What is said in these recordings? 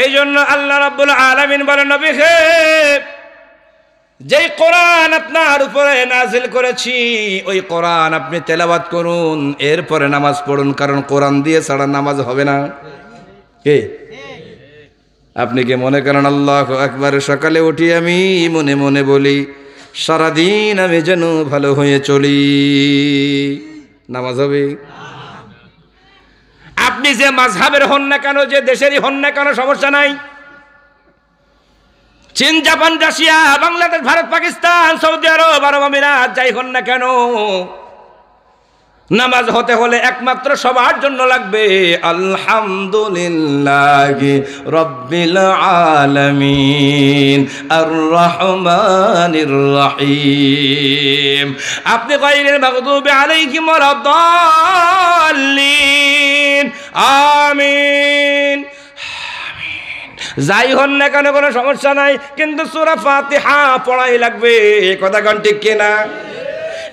এই জন্য আল্লাহ রাব্বুল আলামিন বলেন, নবী হে, যেই কোরআন আপনার উপরে নাজিল করেছি ওই কোরআন আপনি তেলাওয়াত করুন, এরপরে নামাজ পড়ুন, কারণ কোরআন দিয়ে ছাড়া নামাজ হবে না। কে আপনি কি মনে করেন আল্লাহু আকবার সকালে উঠি আমি মনে মনে বলি সারাদিন আমি যেন ভালো হয়ে চলি, নামাজ হবে? আপনি যে মাযহাবের হন না কেন, যে দেশেরই হন না কেন, সমস্যা নাই। চীন, Japan, Russia, Bangladesh, Bharat, Pakistan, Saudi Arab, আরব আমিরাত, যাই হন না কেন, নামাজ হতে হলে একমাত্র সবার জন্য লাগবে আলহামদুলিল্লাহি রাব্বিল আলামিন আর রহমানির রহিম। আপনি গায়রিল মাগদুবি আলাইহিম ওয়ালাদ-দাল্লিন, আমিন যাই হন না কেন কোনো সমস্যা নাই, কিন্তু সূরা ফাতিহা পড়াই লাগবে। কথা কোন ঠিক কিনা?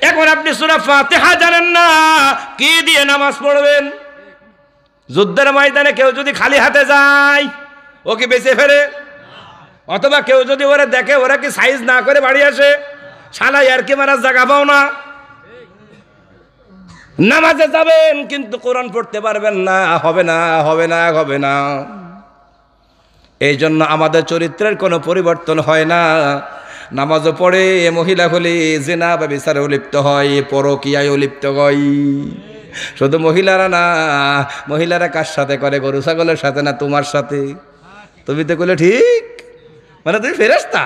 এখন আপনি সূরা ফাতিহা জানেন না, কি দিয়ে নামাজ পড়বেন? যুদ্ধের ময়দানে কেউ যদি খালি হাতে যায় ও কি বেঁচে ফেরে? অথবা কেউ যদি ওরা দেখে, ওরা কি সাইজ না করে বাড়ি আসে? শালাই আর কি মারার জায়গা পাও না। নামাজে যাবেন কিন্তু কোরআন পড়তে পারবেন না, হবে না, হবে না, হবে না। এই জন্য আমাদের চরিত্রের কোনো পরিবর্তন হয় না। নামাজও পড়ে মহিলা হলে জিনা বা বিচারেও লিপ্ত হয়, পরকীয়ায়ও লিপ্ত হয়। শুধু মহিলারা না, মহিলারা কার সাথে করে? গরু ছাগলের সাথে না তোমার সাথে? তুমি তো বলে ঠিক, মানে তুমি ফেরেশতা।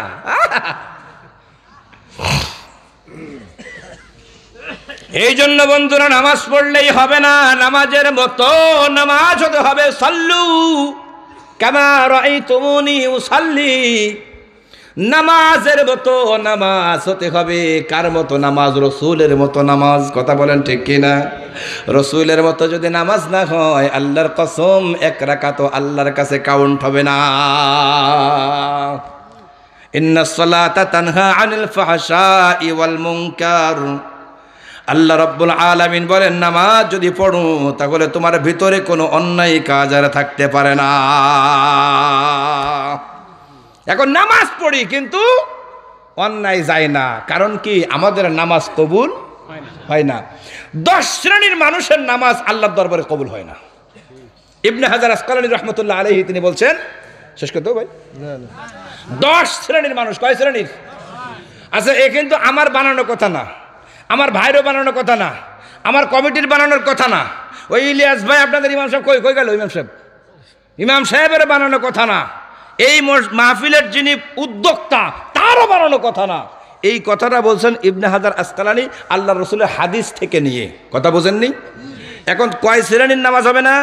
এই জন্য বন্ধুরা, নামাজ পড়লেই হবে না, নামাজের মতো নামাজ হতে হবে। সাল্লু কামা রাআইতুমুনি উসাল্লি, নামাজের মতো নামাজ হতে হবে। কার মতো নামাজ? রসুলের মতো নামাজ। কথা বলেন ঠিক কিনা? রসুলের মতো যদি নামাজ না হয়, আল্লাহর কসম এক রাকাতও আল্লাহর কাছে কাউন্ট হবে না। ইন্নাস সালাতা তানহা আনিল ফাহশাই ওয়াল মুনকার। আল্লাহ রাব্বুল আলামিন বলেন, নামাজ যদি পড়ো তাহলে তোমার ভিতরে কোনো অন্যায় কাজ আর থাকতে পারে না। এখন নামাজ পড়ি কিন্তু অন্যায় যায় না, কারণ কি? আমাদের নামাজ কবুল হয় না। 10 শ্রেণীর মানুষের নামাজ আল্লাহর দরবারে কবুল হয় না। ইবনে হাজার আসকালানী রাহমাতুল্লাহ আলাইহি তিনি বলছেন, শেষ করতে ভাই, 10 শ্রেণীর মানুষ। কয় শ্রেণীর? আচ্ছা, এ কিন্তু আমার বানানো কথা না, আমার ভাইরও বানানো কথা না, আমার কমিটির বানানোর কথা না। ওই ইলিয়াস ভাই, আপনাদের ইমাম সাহেব কই গেল? ইমাম সাহেবের বানানো কথা না। এই মাহফিলের যিনি উদ্যোক্তা তারও বানানো কথা না। এই কথাটা বলছেন ইবনে হাজার আসকালানী আল্লাহ রসুলের হাদিস থেকে নিয়ে। কথা বোঝেননি? এখন কয় শ্রেণীর নামাজ হবে না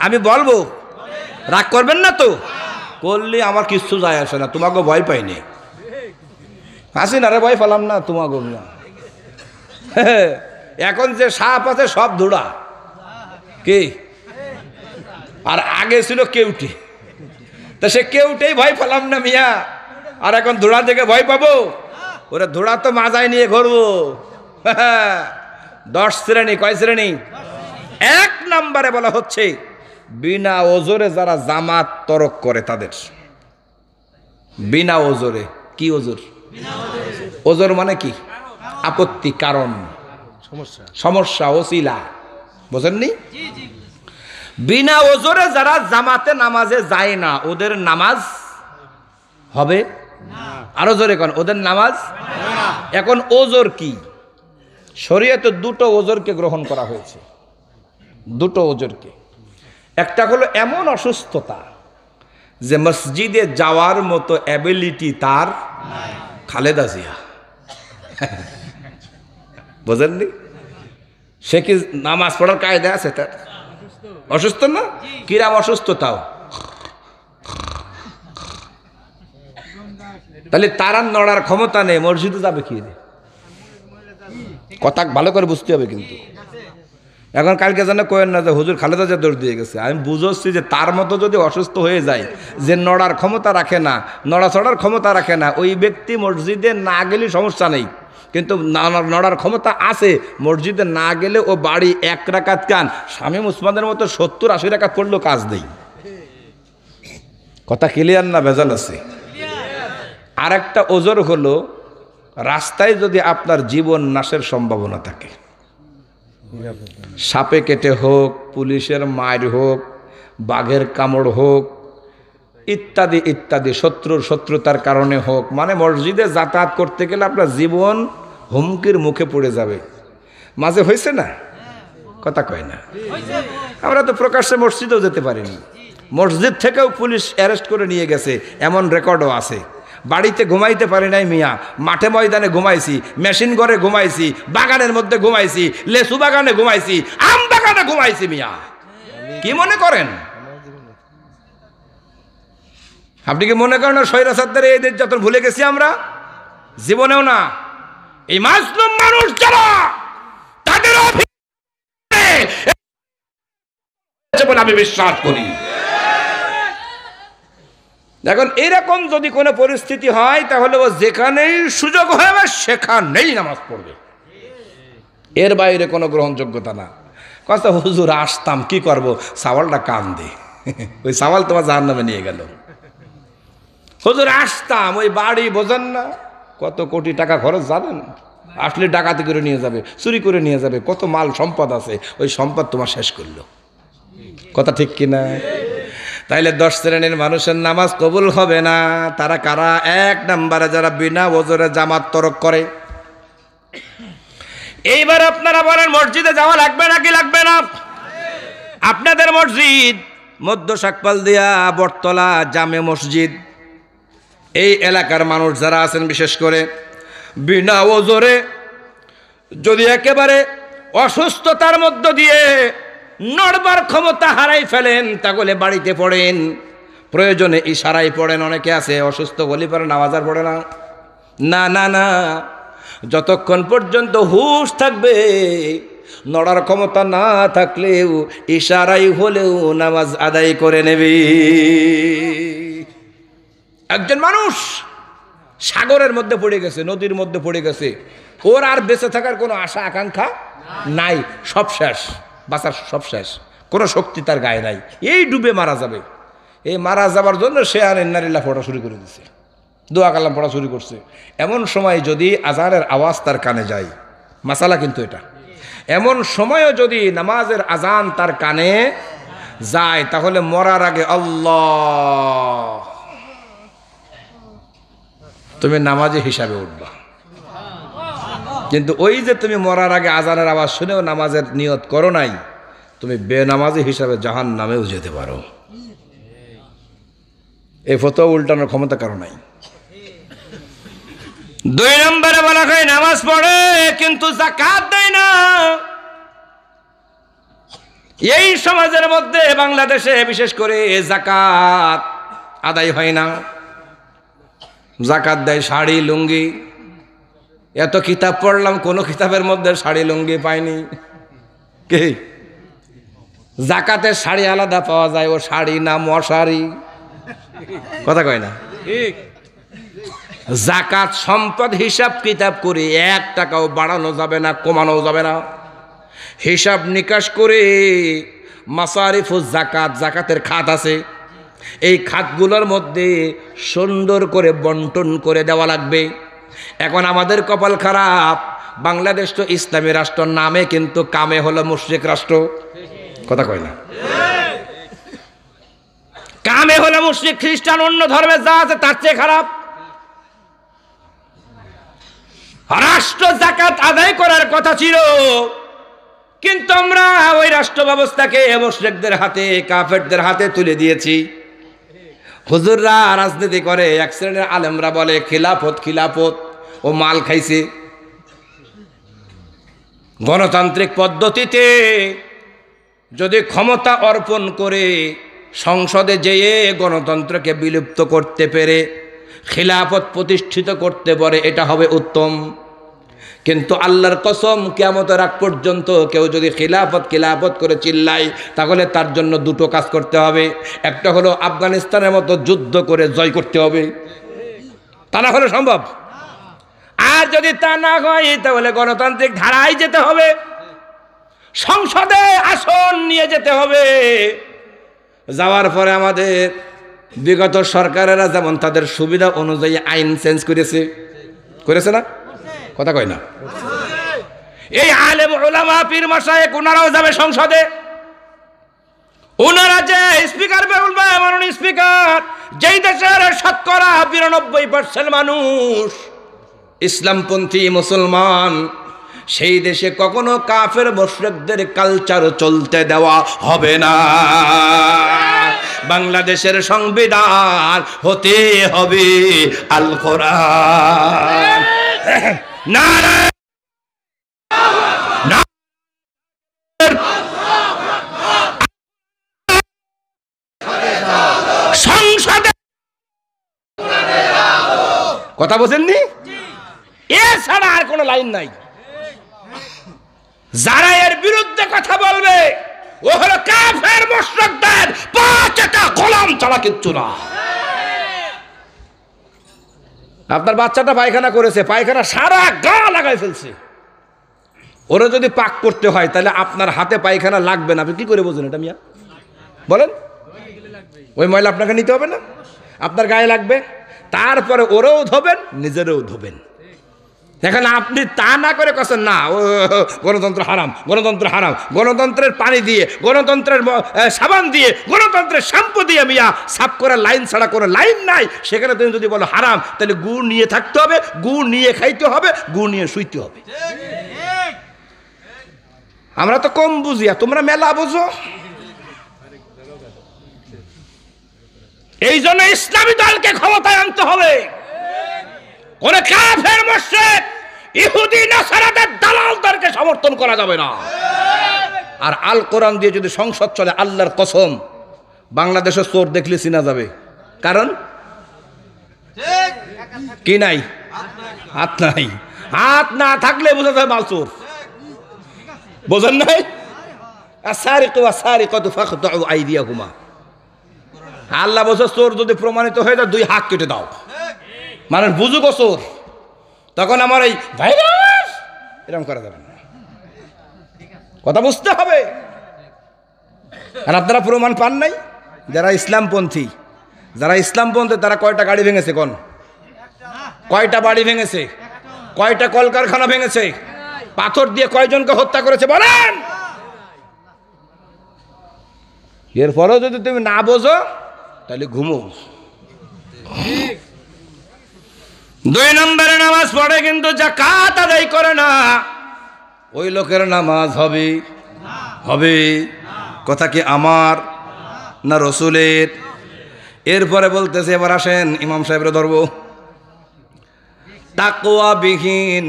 আমি বলবো, রাগ করবেন না তো? করলে আমার কিচ্ছু যায় আসে না, তোমাকে ভয় পাইনি। হাসি না রে, ভয় পেলাম না তোমাকে না। এখন যে সাপ আছে সব ধুড়া, কি? আর আগে ছিল কেউটি, তা সে কেউটেই ভয় পেলাম না মিয়া। আর এখন ধুড়া থেকে ভয় পাবো? ওরা ধুড়া তো মাজায় নিয়ে ঘুরবো। 10 শ্রেণী। কয় শ্রেণী? 1 নম্বরে বলা হচ্ছে বিনা ওজরে যারা জামাত তরক করে তাদের। বিনা ওজরে। কি ওজর? ওজর মানে কি? আপত্তি, কারণ, সমস্যা, ওসিলা। বোঝেননি? বিনা ওজরে যারা জামাতে নামাজে যায় না ওদের নামাজ হবে? আরো জোরে কোন? ওদের নামাজ। এখন ওজর কি? শরীয়তে 2টো ওজরকে গ্রহণ করা হয়েছে। 2টো ওজরকে। একটা হলো এমন অসুস্থতা যে মসজিদে যাওয়ার মতো অ্যাবিলিটি তার নাই। খালেদা জিয়া, বোঝেননি? সে কি নামাজ পড়ার কায়দা আছে তার? অসুস্থ না? কিরাম অসুস্থতাও। তাহলে তারা নড়ার ক্ষমতা নেই, মসজিদে যাবে কি? কথা ভালো করে বুঝতে হবে কিন্তু। এখন কালকে যেন কোয়েন না যে হুজুর খালেদা জিয়া দৌড় দিয়ে গেছে। আমি বুঝছি যে তার মতো যদি অসুস্থ হয়ে যায়, যে নড়ার ক্ষমতা রাখে না, নড়াচড়ার ক্ষমতা রাখে না, ওই ব্যক্তি মসজিদে না গেলে সমস্যা নেই। কিন্তু নড়ার ক্ষমতা আছে, মসজিদে না গেলে ও বাড়ি 1 রাকাত কান শামীম উসমানের মতো 70-80 রাকাত পড়লেও কাজ নেই। কথা ক্লিয়ার না ভেজাল আছে? আর একটা ওজর হলো, রাস্তায় যদি আপনার জীবন নাশের সম্ভাবনা থাকে, সাপে কেটে হোক, পুলিশের মার হোক, বাঘের কামড় হোক, ইত্যাদি ইত্যাদি, শত্রুতার কারণে হোক, মানে মসজিদে যাতায়াত করতে গেলে আপনার জীবন হুমকির মুখে পড়ে যাবে। মাঝে হয়েছে না? কথা কয় না? আমরা তো প্রকাশ্যে মসজিদেও যেতে পারিনি, মসজিদ থেকেও পুলিশ অ্যারেস্ট করে নিয়ে গেছে, এমন রেকর্ডও আছে। বাড়িতে ঘুমাইতে পারি নাই মিয়া, মাঠে ময়দানে ঘুমাইছি, মেশিন ঘরে ঘুমাইছি, বাগানের মধ্যে ঘুমাইছি, লেসু বাগানে ঘুমাইছি, আম বাগানে ঘুমাইছি মিয়া। কি মনে করেন? আপনি কি মনে করেন স্বৈরাচারদের এই নির্যাতন ভুলে গেছি আমরা? জীবনেও না। এই মাজলুম মানুষ যারা, তাদের বলে আমি বিশ্বাস করি। এখন এরকম যদি কোনো পরিস্থিতি হয়, তাহলে ও যেখানেই সুযোগ হবে সেখানেই নামাজ পড়বে, এর বাইরে কোনো গ্রহণযোগ্যতা না। কথা হুজুর আসতাম, কি করব, সাওয়ালটা কান দে, ওই সাওয়াল তোমার জাহান্নামে নিয়ে গেল। হুজুর আসতাম, ওই বাড়ি বোঝেন না কত কোটি টাকা খরচ, জানেন? আসলে ডাকাতি করে নিয়ে যাবে, চুরি করে নিয়ে যাবে, কত মাল সম্পদ আছে, ওই সম্পদ তোমার শেষ করলো। কথা ঠিক কিনা? তাইলে 10 শ্রেণীর মানুষের নামাজ কবুল হবে না। তারা কারা? 1 নম্বরে যারা বিনা ওজরে জামাত তরক করে। এইবার আপনারা বলেন মসজিদে যাওয়া লাগবে নাকি লাগবে না? আপনাদের মসজিদ মধ্য শাকপাল দিয়া বটতলা জামে মসজিদ, এই এলাকার মানুষ যারা আছেন বিশেষ করে বিনা ওজরে যদি একেবারে অসুস্থতার মধ্য দিয়ে নড়বার ক্ষমতা হারাই ফেলেন, তাহলে বাড়িতে পড়েন, প্রয়োজনে ইশারায় পড়েন। অনেকে আছে অসুস্থ বলি পরে নামাজ আর পড়ে না। না না না, যতক্ষণ পর্যন্ত হুঁশ থাকবে, নড়ার ক্ষমতা না থাকলেও ইশারাই হলেও নামাজ আদায় করে নেবে। একজন মানুষ সাগরের মধ্যে পড়ে গেছে, নদীর মধ্যে পড়ে গেছে, ওর আর বেঁচে থাকার কোনো আশা আকাঙ্ক্ষা নাই, সব শেষ, বাঁচার সব শেষ, কোনো শক্তি তার গায়ে নাই, এই ডুবে মারা যাবে। এই মারা যাবার জন্য সে আর ইন্নালিল্লাহ পড়া শুরু করে দিছে, দোয়া কালাম পড়া শুরু করছে। এমন সময় যদি আজানের আওয়াজ তার কানে যায়, মাসালা কিন্তু এটা, এমন সময়ও যদি নামাজের আজান তার কানে যায়, তাহলে মরার আগে আল্লাহ, তুমি নামাজে হিসাবে উঠবা। কিন্তু ওই যে তুমি মরার আগে আজানের আওয়াজ শুনেও নামাজের নিয়ত করো নাই, তুমি বেনামাজি হিসাবে জাহান্নামেও যেতে পারো। এই ফতোয়া উল্টানোর ক্ষমতা কারো নাই। 2 নম্বরে বলা হয় নামাজ পড়ে কিন্তু যাকাত দেয় না। এই সমাজের মধ্যে বাংলাদেশে বিশেষ করে যাকাত আদায় হয় না। যাকাত দেয় শাড়ি লুঙ্গি, এত কিতাব পড়লাম কোনো কিতাবের মধ্যে শাড়ি লুঙ্গি পাইনি। কে? যাকাতের শাড়ি আলাদা পাওয়া যায়, ও শাড়ি না মশারি, কথা কয় না? যাকাত সম্পদ হিসাব কিতাব করে 1 টাকাও বাড়ানো যাবে না, কমানো যাবে না। হিসাব নিকাশ করে মাসারিফুজ যাকাত, যাকাতের খাত আছে, এই খাতগুলোর মধ্যে সুন্দর করে বন্টন করে দেওয়া লাগবে। এখন আমাদের কপাল খারাপ, বাংলাদেশ তো ইসলামী রাষ্ট্র নামে, কিন্তু কামে হলো মুশরিক রাষ্ট্র, কথা কয় না? কামে হলো মুশরিক, খ্রিস্টান অন্য ধর্মের যা আছে তার চেয়ে খারাপ। রাষ্ট্র যাকাত আদায় করার কথা ছিল, কিন্তু আমরা ওই রাষ্ট্র ব্যবস্থাকে মুশরিকদের হাতে, কাফেরদের হাতে তুলে দিয়েছি। হুজুররা রাজনীতি করে, এক শ্রেণীর আলেমরা বলে খিলাফত খিলাফত, ও মাল খাইছে। গণতান্ত্রিক পদ্ধতিতে যদি ক্ষমতা অর্পণ করে সংসদে যেয়ে গণতন্ত্রকে বিলুপ্ত করতে পেরে খিলাফত প্রতিষ্ঠিত করতে পারে, এটা হবে উত্তম। কিন্তু আল্লাহর কসম, কিয়ামতের আগ পর্যন্ত কেউ যদি খিলাফত খিলাফত করে চিল্লায়, তাহলে তার জন্য 2টো কাজ করতে হবে। একটা হলো আফগানিস্তানের মতো যুদ্ধ করে জয় করতে হবে, তা না হলে সম্ভব। আর যদি তা না হয়, তাহলে গণতান্ত্রিক ধারায় যেতে হবে, সংসদে আসন নিয়ে যেতে হবে। যাওয়ার পরে আমাদের বিগত সরকারেরা যেমন তাদের সুবিধা অনুযায়ী আইন চেঞ্জ করেছে না? কথা কয় না? এই আলেম উলামা পীর মাশায়েখ ওনারাও যাবে সংসদে। ওনারা যে স্পিকার বলবে, মাননীয় স্পিকার, যেই দেশের শতকরা 92% মানুষ ইসলামপন্থী মুসলমান, সেই দেশে কখনো কাফের মুশরিকদের কালচার চলতে দেওয়া হবে না। বাংলাদেশের সংবিধান হতে হবে আল কোরআন। নারে সংসদে কথা বলেননি, এছাড়া আর কোনো লাইন নাই। যারা এর বিরুদ্ধে কথা বলবে ও হলো কাফের মুশরিকদের পাঁচটা গোলাম ছাড়া কিচ্ছু না। আপনার বাচ্চাটা পায়খানা করেছে, পায়খানা সারা গা লাগাই ফেলছে, ওরা যদি পাক করতে হয় তাহলে আপনার হাতে পায়খানা লাগবে না, আপনি কি করে বোঝেন এটা মিয়া? বলেন, ওই ময়লা আপনাকে নিতে হবে না? আপনার গায়ে লাগবে, তারপরে ওরাও ধোবেন, নিজেরাও ধোবেন। এখন আপনি তা না করে কছেন না গণতন্ত্র হারাম, গণতন্ত্র হারাম, গণতন্ত্রের পানি দিয়ে, গণতন্ত্রের সাবান দিয়ে, গণতন্ত্রের শ্যাম্পু দিয়ে মিয়া সাফ করার লাইন ছাড়া কোনো লাইন নাই। সেখানে তুমি যদি বলো হারাম, তাহলে গুড় নিয়ে থাকতে হবে, গুড় নিয়ে খাইতে হবে, গুড় নিয়ে শুইতে হবে। আমরা তো কম বুঝিয়া, তোমরা মেলা বুঝো। এই জন্য ইসলামী দলকে ক্ষমতায় আনতে হবে। কোন কাফের মুশরিক ইহুদি নাসারাদের দালালদেরকে সমর্থন করা যাবে না। আর আল কোরআন দিয়ে যদি সংসদ চলে, আল্লাহর কসম বাংলাদেশের চোর দেখলে চিনা যাবে। কারণ কি নাই? হাত নাই। হাত না থাকলে বোঝা যায় মাল চোর। বোঝেন নাই? আসারিকু আসারিকাতু ফাকতাউ আইদিয়াহুমা। আল্লাহ বলছে চোর যদি প্রমাণিত হয়ে যায় 2 হাত কেটে দাও। মানুষ বুঝুক চোর, তখন আমার এই ভাইরাস এরকম করা যাবে না। কথা বুঝতে হবে। আর আপনারা প্রমাণ পান নাই? যারা ইসলামপন্থী তারা কয়টা গাড়ি ভেঙেছে? কোন কয়টা বাড়ি ভেঙেছে? কয়টা কলকারখানা ভেঙেছে? পাথর দিয়ে কয়জনকে হত্যা করেছে বলেন? এরপরেও যদি তুমি না বোঝো তাহলে ঘুমো। 2 নম্বরে নামাজ পড়ে কিন্তু যাকাত আদায় করে না, ওই লোকের নামাজ হবে। কথা কি আমার না রসুলের? এরপরে বলতেছে, এবার আসেন ইমাম সাহেবরা ধরব। তাকওয়াবিহীন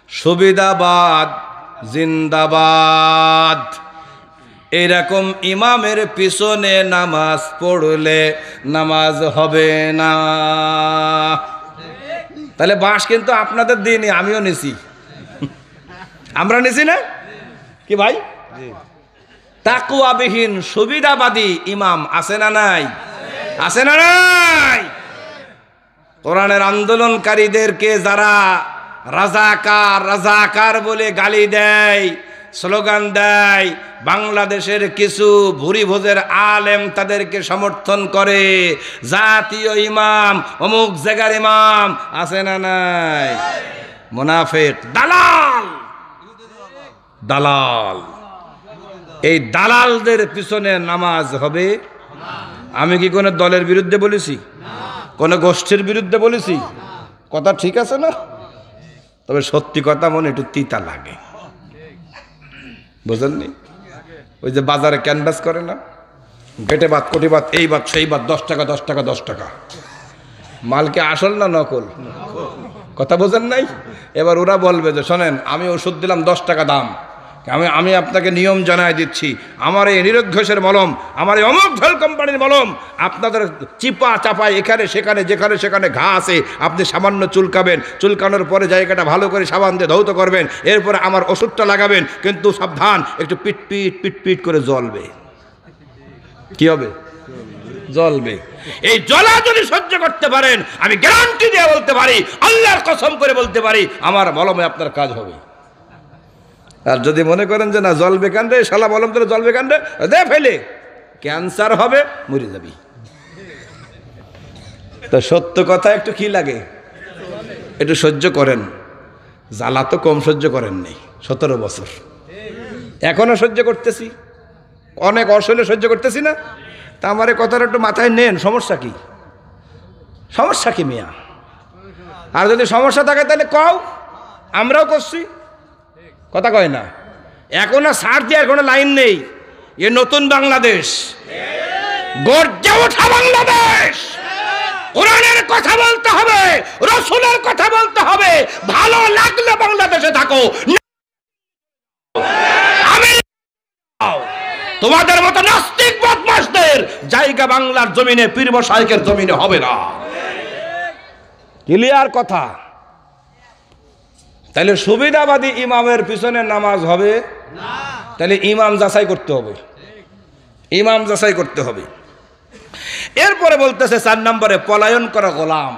সুবিধাবাদ জিন্দাবাদ। এরকম ইমামের পিছনে নামাজ পড়লে নামাজ হবে না। তাহলে বাঁশ কিন্তু আপনাদের দিনই, আমিও নিছি, আমরা নিছি না কি ভাই? তাকওয়াবিহীন সুবিধাবাদী ইমাম আছে না নাই? আছে না নাই? কোরআনের আন্দোলনকারীদেরকে যারা রাজাকার বলে গালি দেয়, স্লোগান দেয়, বাংলাদেশের কিছু ভুরি ভোজের আলেম তাদেরকে সমর্থন করে। জাতীয় ইমাম, অমুক জায়গার ইমাম আছে না নাই? মুনাফিক, দালাল। এই দালালদের পিছনে নামাজ হবে। আমি কি কোনো দলের বিরুদ্ধে বলেছি? কোনো গোষ্ঠীর বিরুদ্ধে বলেছি? কথা ঠিক আছে না? তবে সত্যি কথা মনে একটু তিতা লাগে, বুঝেননি? ওই যে বাজারে ক্যানভাস করে না, বেটে বাদ, কোটি বাদ, এই বাদ, সেই বাদ, 10 টাকা 10 টাকা 10 টাকা। মালকে আসল না নকল? কথা বোঝেন নাই? এবার ওরা বলবে যে শোনেন, আমি ওষুধ দিলাম 10 টাকা দাম, আমি আপনাকে নিয়ম জানাই দিচ্ছি, আমার এই নিরুদ্ঘোষের মলম, আমার এই অমুক ঢোল কোম্পানির মলম আপনাদের চিপা চাপায় এখানে সেখানে যেখানে সেখানে ঘা আছে, আপনি সামান্য চুলকাবেন, চুলকানোর পরে জায়গাটা ভালো করে সাবান দিয়ে ধৌত করবেন, এরপরে আমার ওষুধটা লাগাবেন, কিন্তু সাবধান একটু পিট করে জ্বলবে। কি হবে? জ্বলবে। এই জ্বলা যদি সহ্য করতে পারেন, আমি গ্যারান্টি দিয়ে বলতে পারি, আল্লাহর কসম করে বলতে পারি, আমার মলমে আপনার কাজ হবে। আর যদি মনে করেন যে না জ্বলবে কান্দে, শালা মলম ধরে জ্বলবে কান্দে, দে ফেলে, ক্যান্সার হবে, মরে যাবি। তো সত্য কথা একটু কি লাগে, একটু সহ্য করেন। জ্বালা তো কম সহ্য করেননি 17 বছর, এখনো সহ্য করতেছি, অনেক অসহ্য সহ্য করতেছি না। তা আমার এই কথাটা একটু মাথায় নেন, সমস্যা কি? সমস্যা কি মিয়া? আর যদি সমস্যা থাকে তাহলে কও, আমরাও করছি, কথা কয় না। এখন আর সার দেওয়ার কোনো লাইন নেই। এ নতুন বাংলাদেশ, গর্জে ওঠা বাংলাদেশ। কোরআনের কথা বলতে হবে, রাসূলের কথা বলতে হবে। ভালো লাগলে বাংলাদেশে থাকো, আমি তোমাদের মতো নাস্তিক বদমাশদের জায়গা বাংলার জমিনে, পীর মশাইকের জমিনে হবে না। ক্লিয়ার কথা? তাহলে সুবিধাবাদী ইমামের পিছনে নামাজ হবে না, তাহলে ইমাম যাচাই করতে হবে, ইমাম যাচাই করতে হবে। এরপরে বলতেছে 4 নম্বরে পলায়ন করা গোলাম।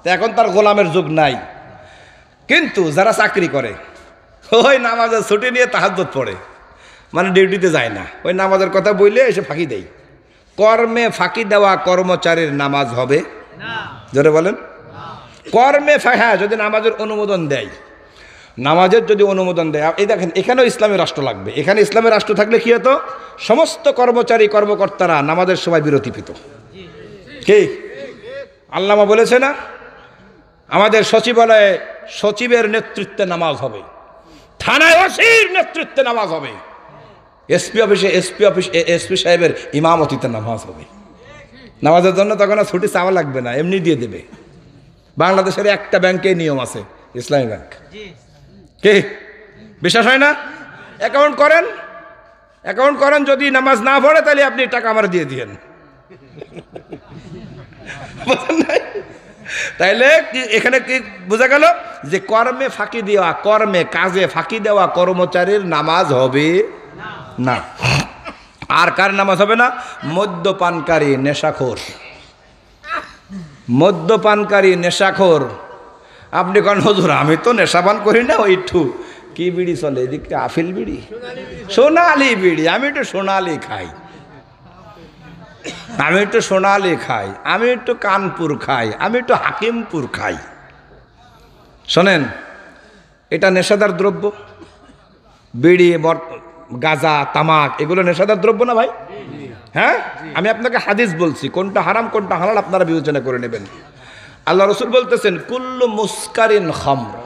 তো এখন তার গোলামের যুগ নাই, কিন্তু যারা চাকরি করে ওই নামাজের ছুটি নিয়ে তাহাজ্জুদ পড়ে, মানে ডিউটিতে যায় না, ওই নামাজের কথা বললে এসে ফাঁকি দেয়। কর্মে ফাঁকি দেওয়া কর্মচারীর নামাজ হবে না। জোরে বলেন, কর্মে হ্যাঁ, যদি নামাজের অনুমোদন দেয়, নামাজের যদি অনুমোদন দেয়। এই দেখেন, এখানেও ইসলামী রাষ্ট্র লাগবে। এখানে ইসলামের রাষ্ট্র থাকলে কি হতো? সমস্ত কর্মচারী কর্মকর্তারা নামাজের সময় বিরতি পেত। কি আল্লামা বলেছে না, আমাদের সচিবালয়ে সচিবের নেতৃত্বে নামাজ হবে, থানায় ওসির নেতৃত্বে নামাজ হবে, এসপি অফিসে এসপি সাহেবের ইমামতিতে নামাজ হবে। নামাজের জন্য তখন আর ছুটি চাওয়া লাগবে না, এমনি দিয়ে দেবে। বাংলাদেশের একটা ব্যাংকে নিয়ম আছে, ইসলামী ব্যাংক। কি বিশ্বাস হয় না? অ্যাকাউন্ট করেন, অ্যাকাউন্ট করেন, যদি নামাজ না পড়ে তাহলে আপনি টাকা আমার দিয়ে দিয়েন। তাইলে এখানে কি বোঝা গেল? যে কর্মে ফাঁকি দেওয়া, কর্মে কাজে ফাঁকি দেওয়া কর্মচারীর নামাজ হবে না। আর কার নামাজ হবে না? মদ্যপানকারী, নেশাখোর। মদ্যপানকারী, নেশাখোর। আপনি কোন হুজুর, আমি তো নেশাপান করি না, ওই একটু কি বিড়ি চলে এদিকে, আফিল বিড়ি, সোনালি বিড়ি, আমি একটু সোনালি খাই, আমি একটু সোনালি খাই, আমি একটু কানপুর খাই, আমি একটু হাকিমপুর খাই। শোনেন, এটা নেশাদার দ্রব্য। বিড়ি, গাঁজা, তামাক, এগুলো নেশাদার দ্রব্য না ভাই? হ্যাঁ, আমি আপনাকে হাদিস বলছি, কোনটা হারাম কোনটা হালাল আপনারা বিবেচনা করে নেবেন। আল্লাহ রসুল বলতেছেন, কুল্লু মুস্কারিন খামর,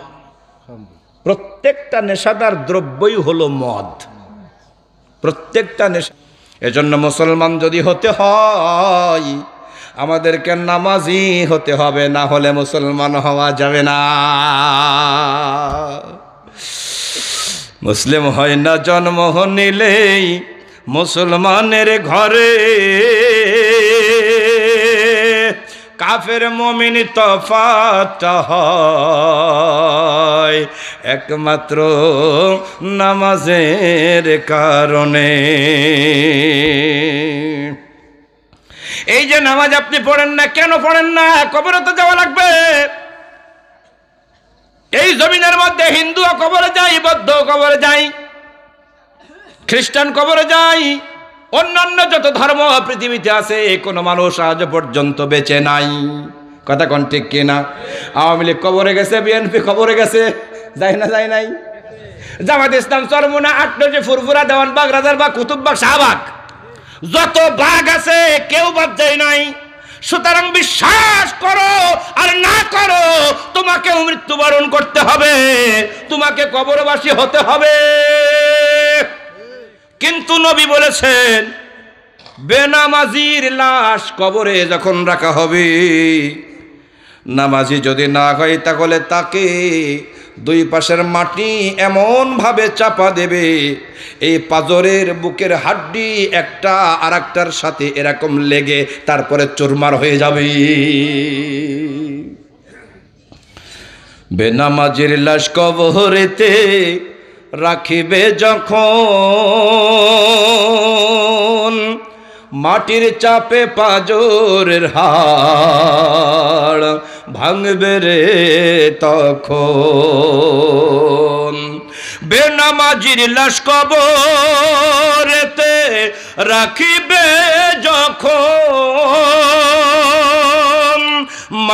প্রত্যেকটা নেশাদার দ্রব্যই হলো মদ, প্রত্যেকটা নেশা। এজন্য মুসলমান যদি হতে হয় আমাদেরকে নামাজি হতে হবে, না হলে মুসলমান হওয়া যাবে না। মুসলিম হয় না জন্ম নিলেই মুসলমানের ঘরে, কাফের মুমিন তফাৎ হয় একমাত্র নামাজের কারণে। এই যে নামাজ আপনি পড়েন না, কেন পড়েন না? কবরে তো যাওয়া লাগবে। এই জমিনের মধ্যে হিন্দুও কবরে যায়, বৌদ্ধ কবরে যায়, খ্রিস্টান কবরে যায়, অন্যান্য যত ধর্ম পৃথিবীতে আছে, কোনো মানুষ আজ পর্যন্ত বেঁচে নাই। কথা কোন ঠিক কিনা? আওয়ামী লীগ কবরে গেছে, বিএনপি কবরে গেছে, যায় না? যায় নাই? জামাত ইসলাম, চরমুনা, আটনজি, ফুরফুরা, দেওয়ানবাগ, রাজারবাগ, কুতুববাগ, শাহবাগ, যত বাঘ আছে কেউ বাদ যায় নাই। সুতরাং বিশ্বাস করো আর না করো, তোমাকেও মৃত্যুবরণ করতে হবে, তোমাকে কবরবাসী হতে হবে। কিন্তু নবী বলেছেন, বেনামাজির লাশ কবরে যখন রাখা হবে, নামাজি যদি না হয় তাহলে তাকে দুই পাশের মাটি এমন ভাবে চাপা দেবে, এই পাজরের বুকের হাড্ডি একটা আর একটার সাথে এরকম লেগে তারপরে চুরমার হয়ে যাবে। বেনামাজির লাশ কবরেতে রাখিবে যখন, মাটির চাপে পাজরের হাড় ভাঙবে রে তখন। বেনামাজির লাশ কবরেতে রাখিবে যখন,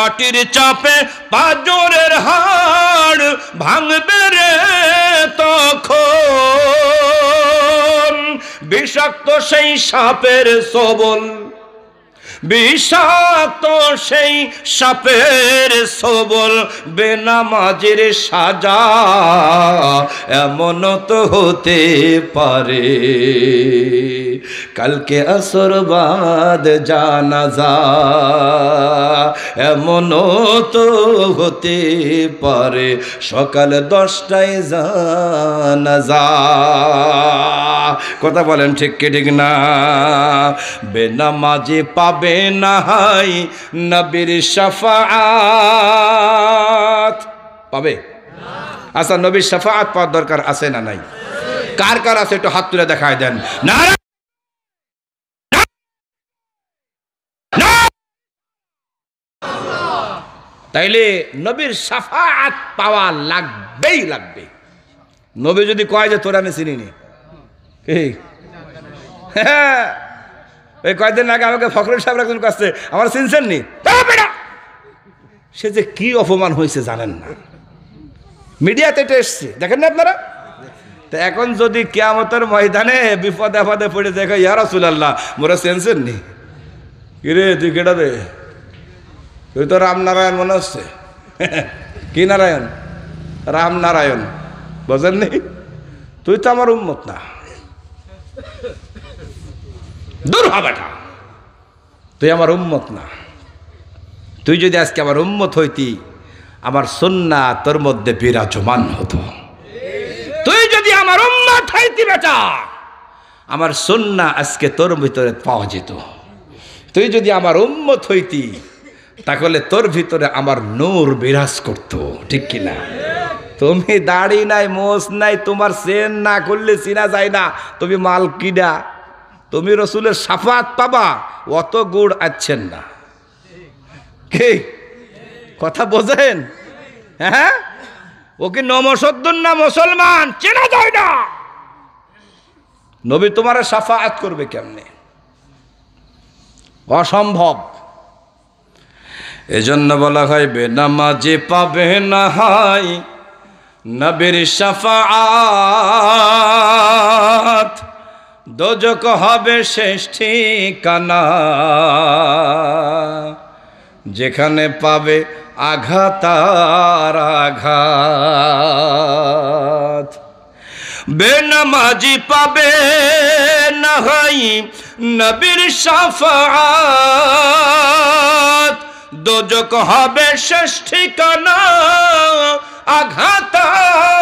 মাটির চাপে পাঁজরের হাড় ভাঙবে রে তখন, বিষাক্ত সেই সাপের সবল, বিষাক্ত সেই সাপের সবল, বেনামাজের সাজা এমন তো হতে পারে। কালকে আসর বাদ জানাজা এমন তো হতে পারে, সকাল 10টায় জানাজা। কথা বলেন ঠিক কি ঠিক না? বেনামাজি পাবে নাই নবীর শাফাআত, পাবে? আচ্ছা, নবীর শাফাআত পাওয়ার দরকার আছে না নাই? কার কার আছে একটু হাত তুলে দেখায় দেন। না তাইলে নবীর শাফাআত পাওয়া লাগবেই লাগবে। নবী যদি কয় যে তোরা আমি চিনি নি, এই কয়েকদিন আগে আমাকে ফখরুল সাহেব একজন কাছে আমার চিনছেন নি, সে যে কি অপমান হয়েছে জানেন না, মিডিয়াতে এটা এসছে, দেখেন না আপনারা? তো এখন যদি কিয়ামতের ময়দানে বিপদে আপদে পড়ে দেখো ইয়া রাসূলুল্লাহ মোরা চিনছেন নি, কিরে তুই কেটা রে? তুই তো রামনারায়ণ মনে হচ্ছে। কি নারায়ণ? রামনারায়ণ, বোঝেননি? তুই তো আমার উম্মত না, দূর হ বেটা, তুই আমার উম্মত না। তুই যদি আজকে আমার উম্মত হইতি, আমার সুন্নাহ তোর মধ্যে বিরাজমান হতো। তুই যদি আমার উম্মত হইতি বেটা, আমার সুন্নাহ আজকে তোর ভিতরে পাওয়া যেত। তুই যদি আমার উম্মত হইতি, তাহলে তোর ভিতরে আমার নূর বিরাজ করত, ঠিক কিনা? তুমি দাড়ি নাই, মোছ নাই, তোমার চেন না করলে চিনা যায় না তুমি মাল কিডা। তুমি রসুলের শাফাত পাবা, অত গুড় আছেন না। কে কথা বোঝেন? হ্যাঁ, ও কি নমসদ্দুর না মুসলমান, চেনা যায় না। নবী তোমার শাফাত করবে কেমনে? অসম্ভব। এজন্য বলা হয় বেনামাজি পাবে না হয় নবীর শাফাআত, দোজক হবে শেষ ঠিকানা, যেখানে পাবে আঘাত আর আঘাত। বেনামাজি পাবে না হয় নবীর শাফাআত, দোজক হবে শেষ ঠিকানা, আঘাত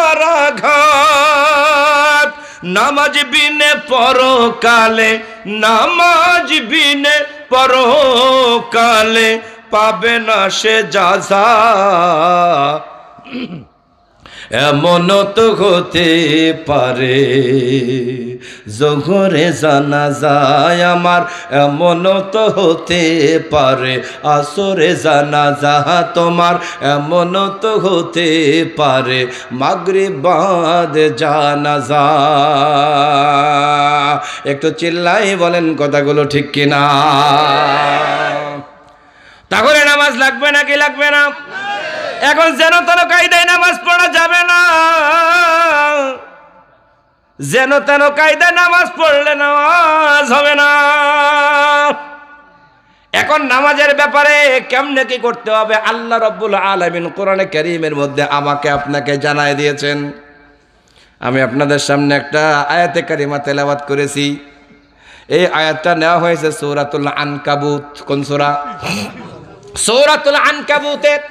আর আঘাত। নামাজ বিনে পরকালে, নামাজ বিনে পরকালে পাবে না সে যাজা, এমন তো হতে পারে। জোহরে জানাজায় আমার এমন তো হতে পারে, আসরে জানাজা তোমার এমন তো হতে পারে, মাগরিব বাদ জানাজা। একটু চিল্লাই বলেন কথাগুলো ঠিক কিনা? তাহলে নামাজ লাগবে নাকি লাগবে না? এখন যেন তেন কায়দায় নামাজ পড়া যাবে না, যেন তেন কায়দায় নামাজ পড়লে নামাজ হবে না। এখন নামাজের ব্যাপারে কেমনে কি করতে হবে আল্লাহ রাব্বুল আলামিন কোরআনে কারীমের মধ্যে আমাকে আপনাকে জানায় দিয়েছেন। আমি আপনাদের সামনে একটা আয়াতে কারিমা তেলাওয়াত করেছি। এই আয়াতটা নেওয়া হয়েছে সূরাতুল আনকাবুত। কোন সূরা? সূরাতুল আনকাবুতের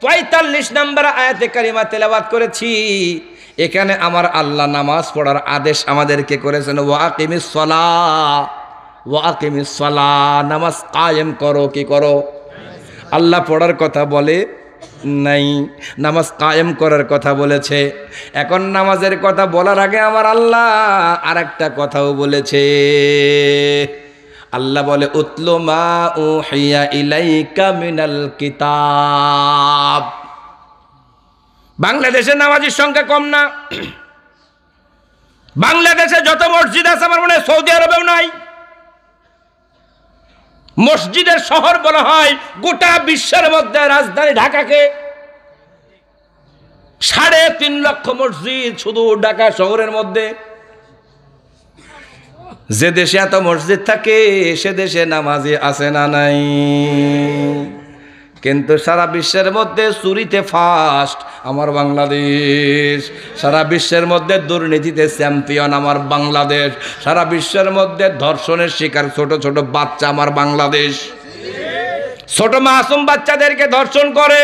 ৪৫ নম্বর আয়াতে কারিমা তেলাওয়াত করেছি। এখানে আমার আল্লাহ নামাজ পড়ার আদেশ আমাদেরকে করেছেন, ওয়াকিমিস সালাহ, ওয়াকিমিস সালাহ, নামাজ কায়েম করো। কি করো? আল্লাহ পড়ার কথা বলে নাই, নামাজ কায়েম করার কথা বলেছে। এখন নামাজের কথা বলার আগে আমার আল্লাহ আর একটা কথাও বলেছে। আল্লাহ বলে, উতলু মা উহিয়া ইলাইকা মিনাল কিতাব। বাংলাদেশে নামাজের সংখ্যা কম না? বাংলাদেশে যত মসজিদ আছে আমার মনে হয় সৌদি আরবেও নাই। মসজিদের শহর বলা হয় গোটা বিশ্বের মধ্যে রাজধানী ঢাকাকে। 3.5 লক্ষ মসজিদ শুধু ঢাকা শহরের মধ্যে। যে দেশে এত মসজিদ থাকে সে দেশে নামাজি আছে না নাই? কিন্তু সারা বিশ্বের মধ্যে চুরিতে ফার্স্ট আমার বাংলাদেশ, সারা বিশ্বের মধ্যে দুর্নীতিতে চ্যাম্পিয়ন আমার বাংলাদেশ, সারা বিশ্বের মধ্যে ধর্ষণের শিকার ছোট ছোট বাচ্চা আমার বাংলাদেশ। ছোট মাসুম বাচ্চাদেরকে ধর্ষণ করে,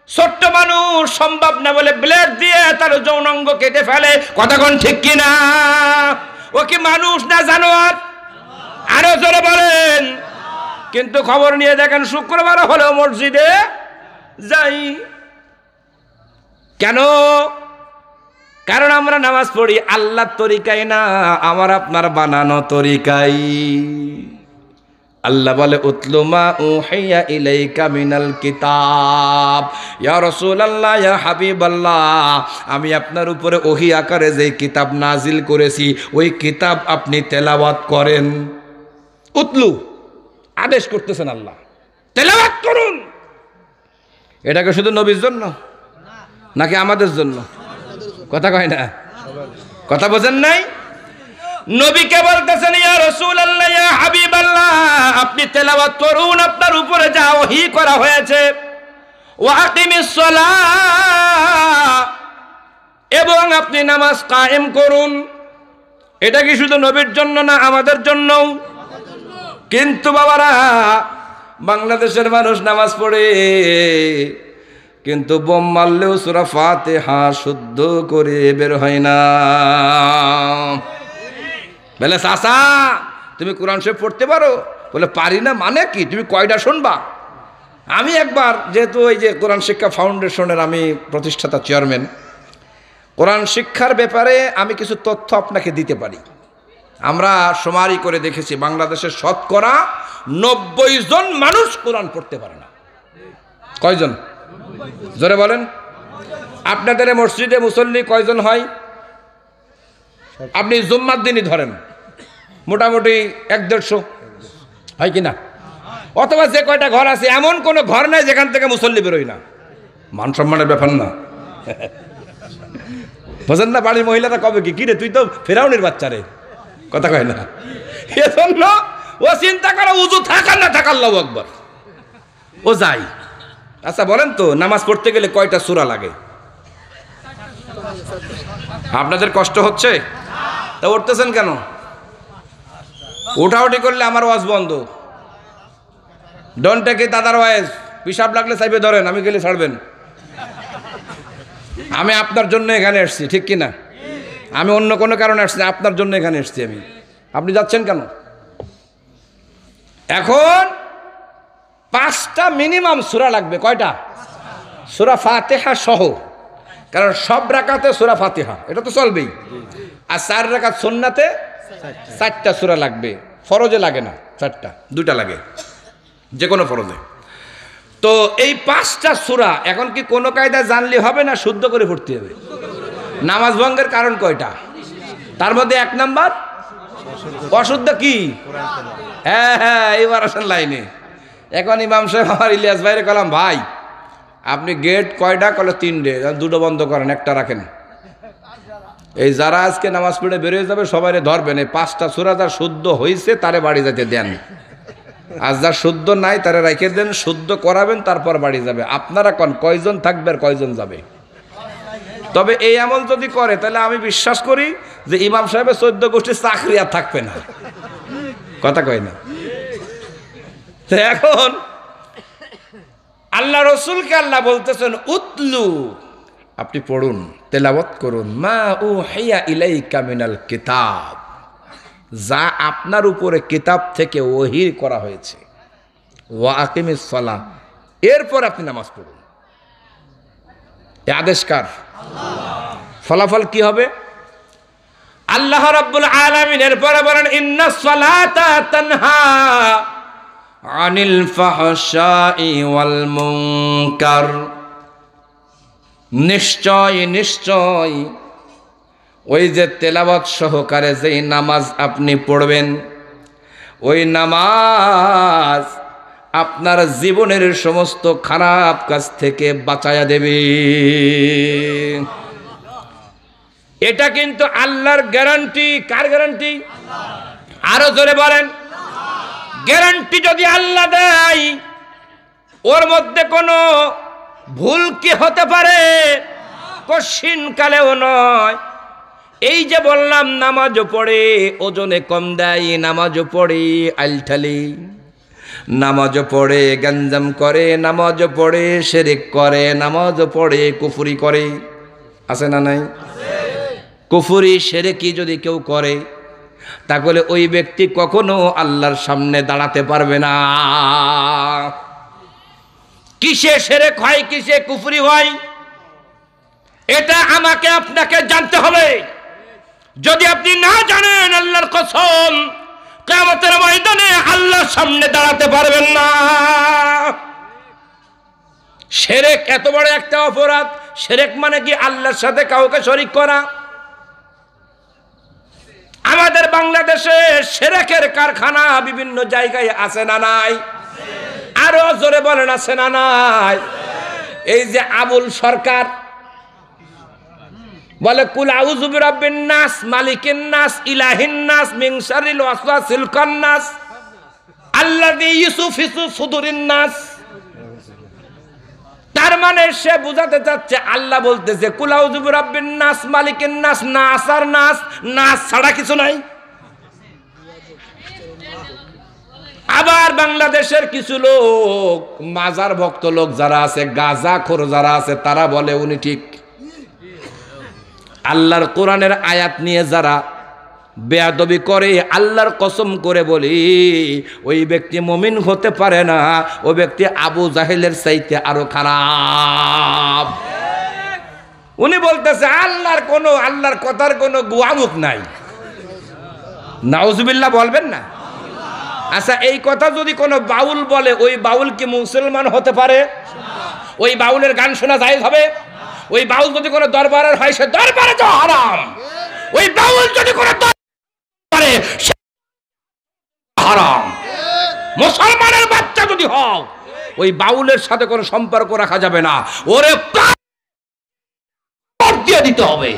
ছোট্ট মানুষ সম্ভব না বলে ব্লেড দিয়ে তার যৌনাঙ্গ কেটে ফেলে। কথা কোন ঠিক কিনা? ও কি মানুষ না জানোয়ার? আরো জোরে বলেন। কিন্তু খবর নিয়ে দেখেন শুক্রবার হলেও মসজিদে যাই কেন? কারণ আমরা নামাজ পড়ি আল্লাহর তরিকায় না, আমার আপনার বানানো তরিকায়। আল্লাহ বলে উতলু মা উহিয়া ইলাইকা মিনাল কিতাব। ইয়া রাসূলুল্লাহ, ইয়া হাবিবাল্লাহ, আমি আপনার উপরে ওহী আকারে যে কিতাব নাজিল করেছি ওই কিতাব আপনি তেলাওয়াত করেন। উতলু আদেশ করতেছেন আল্লাহ, তেলাওয়াত করুন। এটাকে শুধু নবীর জন্য নাকি আমাদের জন্য? কথা কয় না, কথা বোঝেন নাই? নবীকে বলতেছেন ইয়া রাসূলুল্লাহ, ইয়া হাবিবাল্লাহ, আপনি তেলাওয়াত করুন, আপনার উপরে যা ওহী করা হয়েছে। ওয়া আকিমিস সালাহ, এবং আপনি নামাজ কায়েম করুন। এটা কি শুধু নবীর জন্য না আমাদের জন্যও? কিন্তু বাবারা, বাংলাদেশের মানুষ নামাজ পড়ে কিন্তু বোম মারলেও সূরা ফাতিহা শুদ্ধ করে বের হয় না। বলে চাচা তুমি কোরআন শরীফ পড়তে পারো? বলে পারি না। মানে কি? তুমি কয়টা শুনবা? আমি একবার, যেহেতু ওই যে কোরআন শিক্ষা ফাউন্ডেশনের আমি প্রতিষ্ঠাতা চেয়ারম্যান, কোরআন শিক্ষার ব্যাপারে আমি কিছু তথ্য আপনাকে দিতে পারি। আমরা শুমারি করে দেখেছি বাংলাদেশের শতকরা 90 জন মানুষ কোরআন পড়তে পারে না। কয়জন? জোরে বলেন। আপনাদের মসজিদে মুসল্লি কয়জন হয়? আপনি জুম্মার দিনই ধরেন, মোটামুটি 150 হয় কিনা? অথবা যে কয়টা ঘর আছে এমন কোনো ঘর নাই যেখান থেকে মুসল্লি বেরোয় না। মান সম্মানের ব্যাপার না? বোঝেন না? বাড়ির মহিলারা কবে কি কিরে তুই তো ফেরাউনির বাচ্চা রে, কথা কয় না? এজন্য ও চিন্তা করে উযু থাকার না থাকার আল্লাহু আকবার, ও যাই। আচ্ছা বলেন তো, নামাজ পড়তে গেলে কয়টা সূরা লাগে? আপনাদের কষ্ট হচ্ছে? তা উঠতেছেন কেন? উঠাউঠি করলে আমার ওয়াজ বন্ধ। Don't take it otherwise. পিশাব লাগলে চাইবে ধরেন, আমি গেলে ছাড়বেন। আমি আপনার জন্য এখানে এসেছি, ঠিক কিনা? আমি অন্য কোনো কারণে আসছি, আপনার জন্য এখানে এসেছি আমি। আপনি যাচ্ছেন কেন? এখন 5টা মিনিমাম সূরা লাগবে। কয়টা? সূরা ফাতিহা সহ। কারণ সব রাকাতে সূরা ফাতিহা, এটা তো চলবেই। আর 4 রাকাত সুন্নাতে 4টা সূরা লাগবে। ফরজে লাগে না 4টা, 2টা লাগে যে কোনো ফরজে। তো এই 5টা সূরা এখন কি কোনো কায়দা জানলে হবে না, শুদ্ধ করে পড়তে হবে? নামাজ ভঙ্গের কারণ কয়টা? তার মধ্যে 1 নাম্বার অশুদ্ধ। কি? হ্যাঁ হ্যাঁ, এইবার আসেন লাইনে। এখন ইমাম সাহেব আমার ইলিয়াস ভাইরে কলাম, ভাই আপনি গেট কয়টা? কলে 3টে। 2টো বন্ধ করেন, 1টা রাখেন। এই যারা আজকে নামাজ পড়ে বেরিয়ে যাবে সবাই ধরবেন, এই 5টা সূরা যার শুদ্ধ হয়েছে তারে বাড়ি যেতে দেন, আর যার শুদ্ধ নাই তারে রেখে দেন, শুদ্ধ করাবেন তারপর বাড়ি যাবে। আপনারা কোন কয়জন থাকবে আর কয়জন যাবে? তবে এই আমল যদি করে তাহলে আমি বিশ্বাস করি যে ইমাম সাহেবের 14 গোষ্ঠীর চাকরি আর থাকবে না। কথা কয় না? এখন আল্লাহ রসুলকে আল্লাহ বলতেছেন উতলু, আপনি পড়ুন, তেলাওয়াত করুন, মা উহিয়া ইলাইকা মিনাল কিতাব, যা আপনার উপরে কিতাব থেকে ওহী করা হয়েছে। ওয়া আকিমিস সালাহ, এরপর আপনি নামাজ পড়ুন। এই আদেশকার ফলাফল কি হবে? আল্লাহ রাব্বুল আলামিন এরপরে বলেন ইন্নাস সালাতা তানহা আনিল ফাহশাই ওয়াল মুনকার, নিশ্চয় নিশ্চয় ওই যে তেলাওয়াত সহকারে যেই নামাজ আপনি পড়বেন ওই নামাজ আপনার জীবনের সমস্ত খারাপ কাজ থেকে বাঁচায়া দেবে। এটা কিন্তু আল্লাহর গ্যারান্টি। কার গ্যারান্টি? আরো জোরে বলেন। গ্যারান্টি যদি আল্লাহ দেয়, ওর মধ্যে কোনো ভুল কি হতে পারে? কশিন কালেও নয়। এই যে বললাম নামাজও পড়ে, ওজনে কম দেয়, নামাজও পড়ে আলঠালি, নামাজও পড়ে গঞ্জাম করে, নামাজও পড়ে শিরক করে, নামাজও পড়ে কুফরি করে। আছে না নাই? কুফরি শিরকি যদি কেউ করে, তাহলে ওই ব্যক্তি কখনো আল্লাহর সামনে দাঁড়াতে পারবে না। কিসে শিরক হয়, কিসে কুফরি হয়, এটা আমাকে আপনাকে জানতে হবে। যদি আপনি না জানেন, আল্লাহর কসম, কিয়ামতের ময়দানে আল্লাহর সামনে দাঁড়াতে পারবেন না। শিরক এত বড় একটা অপরাধ। শিরক মানে কি? আল্লাহর সাথে কাউকে শরীক করা। আমাদের বাংলাদেশে শিরকের কারখানা বিভিন্ন জায়গায় আছে না নাই? আরো জোরে বলেন, আছে না নাই? এই যে আবুল সরকার বলে কুল আউযু বিরাব্বিন নাস মালিকিন নাস ইলাহিন নাস মিন শাররিল ওয়াসওয়াসিল খান্নাস আল্লাযী ইউসফিসু সুদুরিন নাস। তার মানে সে বুঝাতে চাচ্ছে, আল্লাহ বলতেছে কুল আউযু বিরাব্বিন নাস মালিকিন নাস, নাস আর নাস, নাস ছাড়া কিছু নাই। আবার বাংলাদেশের কিছু লোক, মাজার ভক্ত লোক যারা আছে, গাঁজাখোর যারা আছে, তারা বলে উনি ঠিক। আল্লাহর কোরআনের আয়াত নিয়ে যারা বেয়াদবি করে, আল্লাহর কসম করে বলি, ওই ব্যক্তি মুমিন হতে পারে না। ওই ব্যক্তি আবু জাহেলের চাইতে আরো খারাপ। উনি বলতেছে আল্লাহর কথার কোনো গুয়ামুখ নাই। নাউজুবিল্লাহ বলবেন না? আচ্ছা, এই কথা যদি কোনো বাউল বলে, ওই বাউল কি মুসলমান হতে পারে? ওই বাউলের গান শোনা জায়েজ হবে? ওই বাউল যদি কোনো দরবারের হয়, সে দরবারে তো হারাম। ওই বাউল যদি কোনো দরবারে, সে হারাম। মুসলমানের বাচ্চা যদি হও, ওই বাউলের সাথে কোনো সম্পর্ক রাখা যাবে না, ওরে পার দিয়ে দিতে হবে।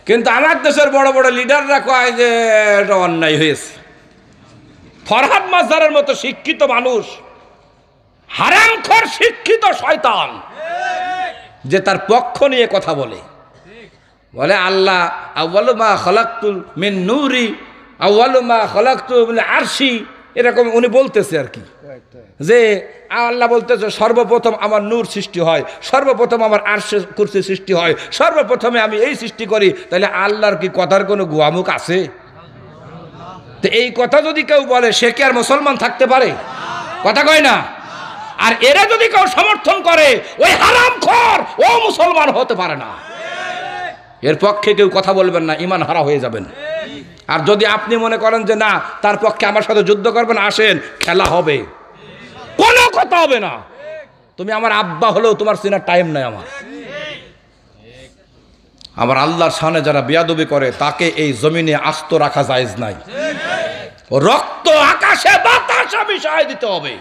কিন্তু আমার দেশের বড় বড় লিডাররা কয় যে এটা অন্যায় হয়েছে। ফরহাদ মাজারের মতো শিক্ষিত মানুষ, হারামখোর শিক্ষিত শয়তান, যে তার পক্ষ নিয়ে কথা বলে, বলে আল্লাহ আউয়ালু মা খালাকতুল মিন নূরি আউয়ালু মা খালাকতু মিন আরশি, এরকম উনি বলতেছে আর কি, যে আল্লাহ বলতেছে সর্বপ্রথম আমার নূর সৃষ্টি হয়, সর্বপ্রথম আমার আরশে কুরসি সৃষ্টি হয়, সর্বপ্রথমে আমি এই সৃষ্টি করি। তাহলে আল্লাহর কি কথার কোনো গুয়ামুখ আছে? তো এই কথা যদি কেউ বলে, সে কি আর মুসলমান থাকতে পারে? কথা কয় না? আর এরা যদি কেউ সমর্থন করে, ওই হারামখোর ও মুসলমান হতে পারে না। এর পক্ষে কেউ কথা বলবেন না, ঈমান হারা হয়ে যাবেন। আর যদি আপনি মনে করেন যে না, তার পক্ষে আমার সাথে যুদ্ধ করবেন, আসেন, খেলা হবে, কোনো কথা হবে না। তুমি আমার আব্বা হলেও তোমার চেনার টাইম নাই আমার আল্লাহর সামনে যারা বেয়াদবি করে, তাকে এই জমিনে আস্ত রাখা জায়েজ নাই। রক্ত আকাশে বাতাসে মিশাই দিতে হবে।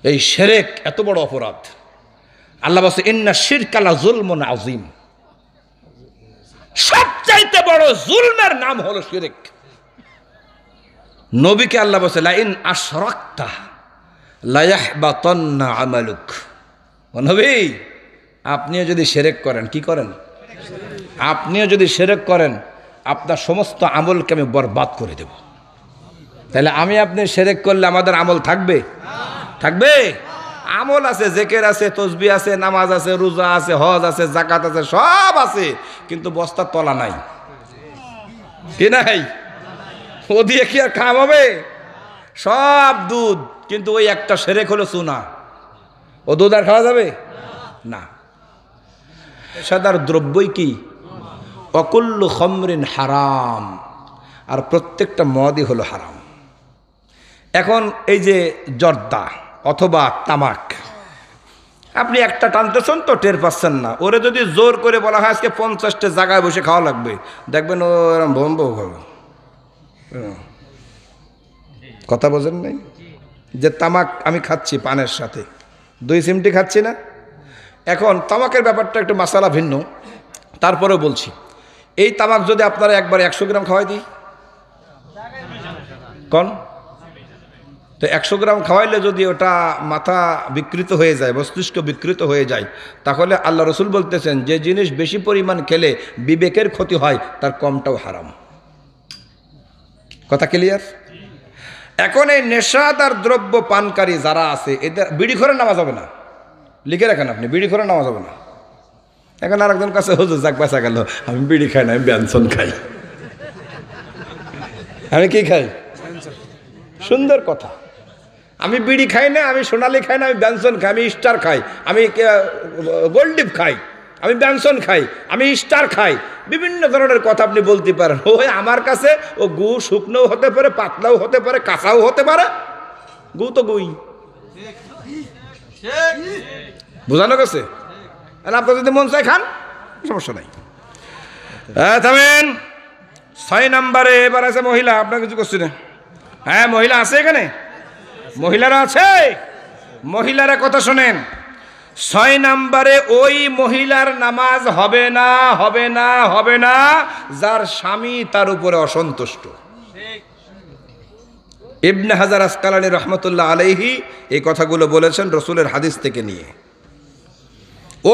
এই শিরক এত বড় অপরাধ। আল্লাহ বলছে ইন্না শিরকা লা যুলমুন আযীম। সবচাইতে বড় জুলমের নাম হলো শিরক। নবীকে আল্লাহ বলছে লা ইন আশরাকতা লা ইয়াহবাতান্না আমালুক। ও নবী, আপনিও যদি শিরক করেন, কি করেন? আপনিও যদি শিরক করেন, আপনার সমস্ত আমলকে আমি বরবাদ করে দেব। তাহলে আমি আপনি শিরক করলে আমাদের আমল থাকবে? থাকবে? আমল আছে, জিকির আছে, তাসবিহ আছে, নামাজ আছে, রোজা আছে, হজ আছে, যাকাত আছে, সব আছে, কিন্তু বস্তার তলা নাই। কি নাই? ও দিয়ে কি আর কাম হবে? সব দুধ, কিন্তু ওই একটা শিরক হলো চুনা। ও দুধ আর খাওয়া যাবে না। সাদার দ্রব্যই কি? অকুল্লু খামরিন হারাম। আর প্রত্যেকটা মদই হলো হারাম। এখন এই যে জর্দা অথবা তামাক, আপনি একটা টানতেছেন তো টের পাচ্ছেন না। ওরে যদি জোর করে বলা হয় আজকে 50টা জায়গায় বসে খাওয়া লাগবে, দেখবেন ও এরকম ভম্ব খাবে। কথা বোঝেন নাই? যে তামাক আমি খাচ্ছি পানের সাথে, 2 চিমটি খাচ্ছি না? এখন তামাকের ব্যাপারটা একটু মাসালা ভিন্ন, তারপরেও বলছি, এই তামাক যদি আপনারা একবার 100 গ্রাম খাওয়াই দিই, কোন তো 100 গ্রাম খাওয়াইলে যদি ওটা মাথা বিকৃত হয়ে যায়, মস্তিষ্ক বিকৃত হয়ে যায়, তাহলে আল্লাহ রসুল বলতেছেন যে জিনিস বেশি পরিমাণ খেলে বিবেকের ক্ষতি হয় তার কমটাও হারাম। কথা ক্লিয়ার? এখন এই নেশাদার দ্রব্য পানকারী যারা আছে, এদের বিড়ি খোরের নামাজ হবে না, লিখে রাখেন আপনি, বিড়ি খোরের নামাজ হবে না। এখন আর একজন কাছে হুজুর যাক বাঁচা গেল, আমি বিড়ি খাই না, আমি ব্যঞ্জন খাই। আমি কি খাই? সুন্দর কথা। আমি বিড়ি খাই না, আমি সোনালি খাই না, আমি ব্যঞ্জন খাই, আমি স্টার খাই, আমি গোল্ডিপ খাই, আমি ব্যঞ্জন খাই, আমি স্টার খাই, বিভিন্ন ধরনের কথা আপনি বলতে পারেন। ওই আমার কাছে ও গু শুকনোও হতে পারে, পাতলাও হতে পারে, কাঁচাও হতে পারে, গু তো গুই। বোঝানো গেছে? আপনার যদি মন চায় খান, সমস্যা নাই। থামেন। 6 নম্বরে এবার আছে মহিলা। আপনার কিছু করছি না? হ্যাঁ, মহিলা আছে এখানে, মহিলারা আছে, মহিলারা কথা শোনেন। 6 নম্বরে ওই মহিলার নামাজ হবে না, হবে না, হবে না যার স্বামী তার উপরে অসন্তুষ্ট। ইবনে হাজার আসকালানী রহমতুল্লাহ আলাইহি এই কথাগুলো বলেছেন রসুলের হাদিস থেকে নিয়ে।